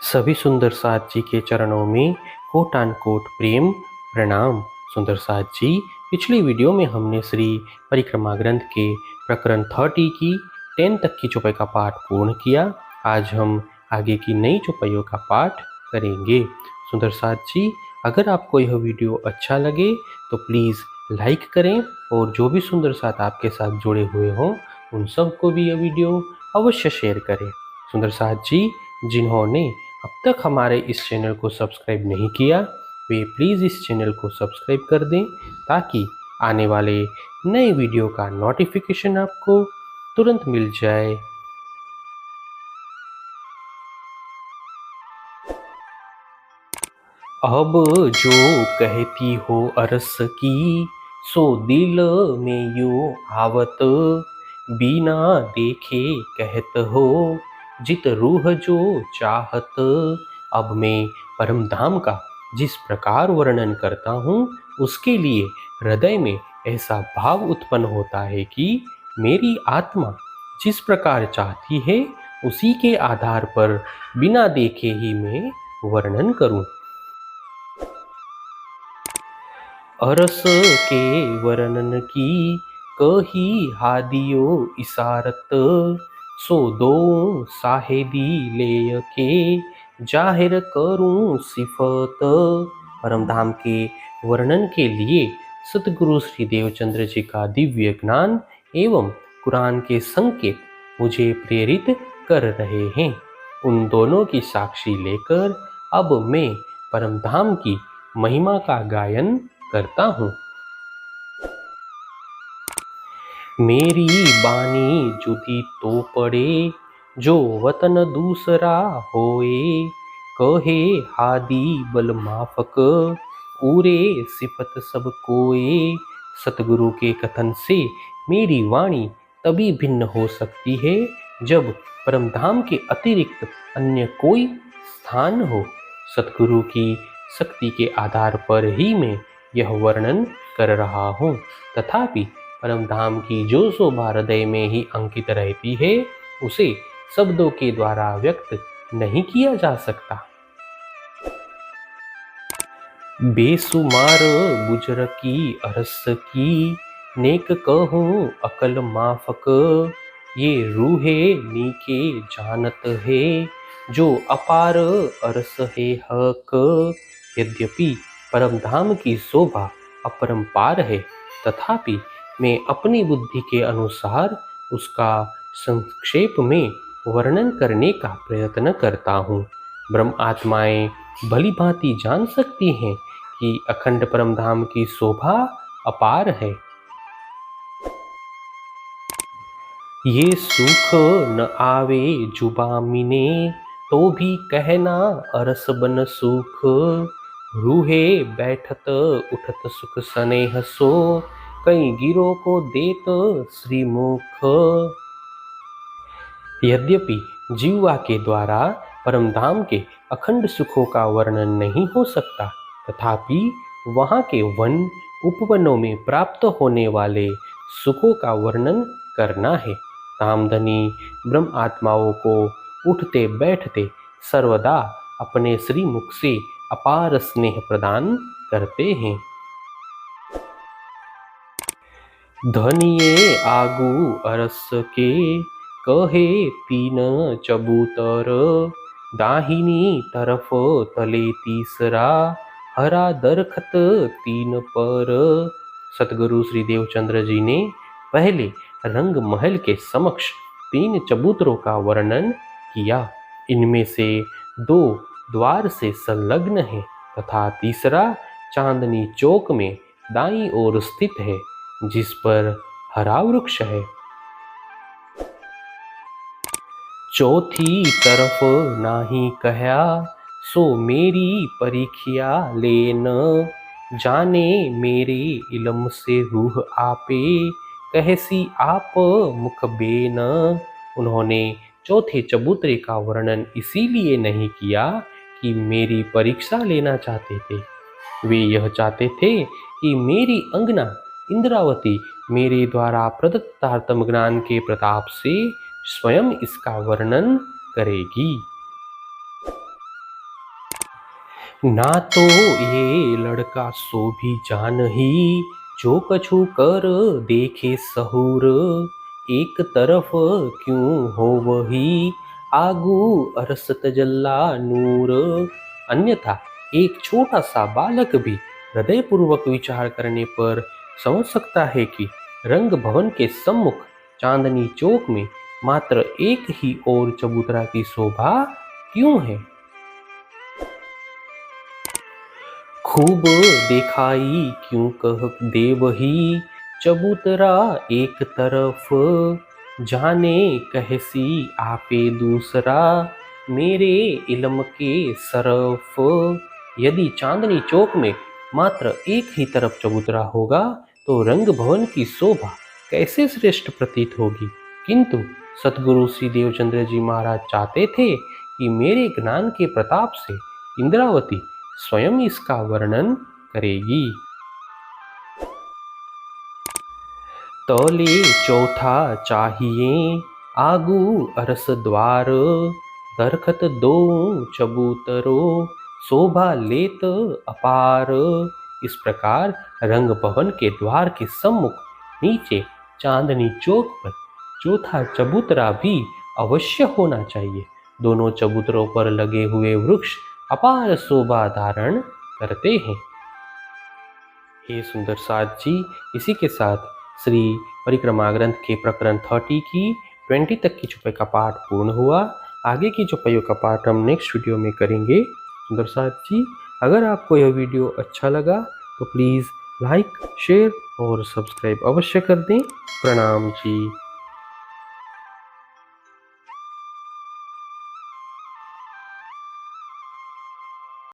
सभी सुंदर साथ जी के चरणों में कोटान कोट प्रेम प्रणाम। सुंदर साथ जी, पिछली वीडियो में हमने श्री परिक्रमा ग्रंथ के प्रकरण 30 की 10 तक की चौपाई का पाठ पूर्ण किया। आज हम आगे की नई चौपाइयों का पाठ करेंगे। सुंदर साथ जी, अगर आपको यह वीडियो अच्छा लगे तो प्लीज़ लाइक करें और जो भी सुंदर साथ आपके साथ जुड़े हुए हों उन सबको भी यह वीडियो अवश्य शेयर करें। सुंदर साथ जी, जिन्होंने अब तक हमारे इस चैनल को सब्सक्राइब नहीं किया वे प्लीज़ इस चैनल को सब्सक्राइब कर दें ताकि आने वाले नए वीडियो का नोटिफिकेशन आपको तुरंत मिल जाए। अब जो कहती हो अरस की सो दिल में यूं आवत, बिना देखे कहत हो जित रूह जो चाहत। अब मैं परम धाम का जिस प्रकार वर्णन करता हूँ उसके लिए हृदय में ऐसा भाव उत्पन्न होता है कि मेरी आत्मा जिस प्रकार चाहती है उसी के आधार पर बिना देखे ही मैं वर्णन करूं। अरस के वर्णन की कही हादियो इशारत, सो दो साहेदी लेय के जाहिर करूं सिफत। परमधाम के वर्णन के लिए सतगुरु श्री देवचंद्र जी का दिव्य ज्ञान एवं कुरान के संकेत मुझे प्रेरित कर रहे हैं। उन दोनों की साक्षी लेकर अब मैं परमधाम की महिमा का गायन करता हूँ। मेरी बानी जुदी तो पड़े जो वतन दूसरा होए, कहे हादी बल माफक उरे सिफत सब कोए। सतगुरु के कथन से मेरी वाणी तभी भिन्न हो सकती है जब परमधाम के अतिरिक्त अन्य कोई स्थान हो। सतगुरु की शक्ति के आधार पर ही मैं यह वर्णन कर रहा हूँ, तथापि परमधाम की जो शोभा हृदय में ही अंकित रहती है उसे शब्दों के द्वारा व्यक्त नहीं किया जा सकता। बेसुमार गुजर की अरस की नेक कहूँ अकल माफक, ये रूहे नीके जानत है जो अपार अरस है हक। यद्यपि परमधाम की शोभा अपरंपार है तथापि मैं अपनी बुद्धि के अनुसार उसका संक्षेप में वर्णन करने का प्रयत्न करता हूँ। ब्रह्म आत्माएं भली भांति जान सकती हैं कि अखंड परमधाम की शोभा अपार है। ये सुख न आवे जुबा मिने तो भी कहना अरस बन सुख, रूहे बैठत उठत सुख स्नेह सो कई गिरो को देत श्रीमुख। यद्यपि जीवा के द्वारा परमधाम के अखंड सुखों का वर्णन नहीं हो सकता तथापि वहाँ के वन उपवनों में प्राप्त होने वाले सुखों का वर्णन करना है। कामधनी ब्रह्म आत्माओं को उठते बैठते सर्वदा अपने श्रीमुख से अपार स्नेह प्रदान करते हैं। धनिये आगू अरस के कहे तीन चबूतर, दाहिनी तरफ तले तीसरा हरा दरखत तीन पर। सतगुरु श्री देवचंद्र जी ने पहले रंग महल के समक्ष 3 चबूतरों का वर्णन किया। इनमें से 2 द्वार से संलग्न है तथा तीसरा चांदनी चौक में दाईं ओर स्थित है जिस पर हरा वृक्ष है। चौथी तरफ नाही कहया सो मेरी परीक्षिया लेन, जाने मेरे इलम से रूह आपे कहसी आप मुख बेन। उन्होंने चौथे चबूतरे का वर्णन इसीलिए नहीं किया कि मेरी परीक्षा लेना चाहते थे। वे यह चाहते थे कि मेरी अंगना इंद्रावती मेरे द्वारा प्रदत्त तारतम ज्ञान के प्रताप से स्वयं इसका वर्णन करेगी। ना तो ये लड़का सो भी जानही, जो कछु कर देखे सहूर, एक तरफ क्यों हो वही, आगू अरसत जल्ला नूर। अन्यथा एक छोटा सा बालक भी हृदयपूर्वक विचार करने पर समझ सकता है कि रंग भवन के सम्मुख चांदनी चौक में मात्र एक ही और चबूतरा की शोभा क्यों है। खूब देखाई क्यों कह देवही, चबूतरा एक तरफ, जाने कहसी आपे दूसरा, मेरे इल्म के सरफ। यदि चांदनी चौक में मात्र एक ही तरफ चबूतरा होगा तो रंग भवन की शोभा कैसे श्रेष्ठ प्रतीत होगी। किंतु सतगुरु श्री देवचंद्र जी महाराज चाहते थे कि मेरे ज्ञान के प्रताप से इंद्रावती स्वयं इसका वर्णन करेगी। तौले चौथा चाहिए आगू अरस द्वार, दरखत दो चबूतरो, शोभा लेत अपार। इस प्रकार रंग भवन के द्वार के सम्मुख नीचे चांदनी चौक पर चौथा चबूतरा भी अवश्य होना चाहिए। दोनों चबूतरों पर लगे हुए वृक्ष अपार शोभा धारण करते हैं। हे सुंदर साथ जी, इसी के साथ श्री परिक्रमा ग्रंथ के प्रकरण 30 की 20 तक की चौपाई का पाठ पूर्ण हुआ। आगे की चौपाइयों का पाठ हम नेक्स्ट वीडियो में करेंगे। सुंदर साथ जी, अगर आपको यह वीडियो अच्छा लगा तो प्लीज़ लाइक, शेयर और सब्सक्राइब अवश्य कर दें। प्रणाम जी।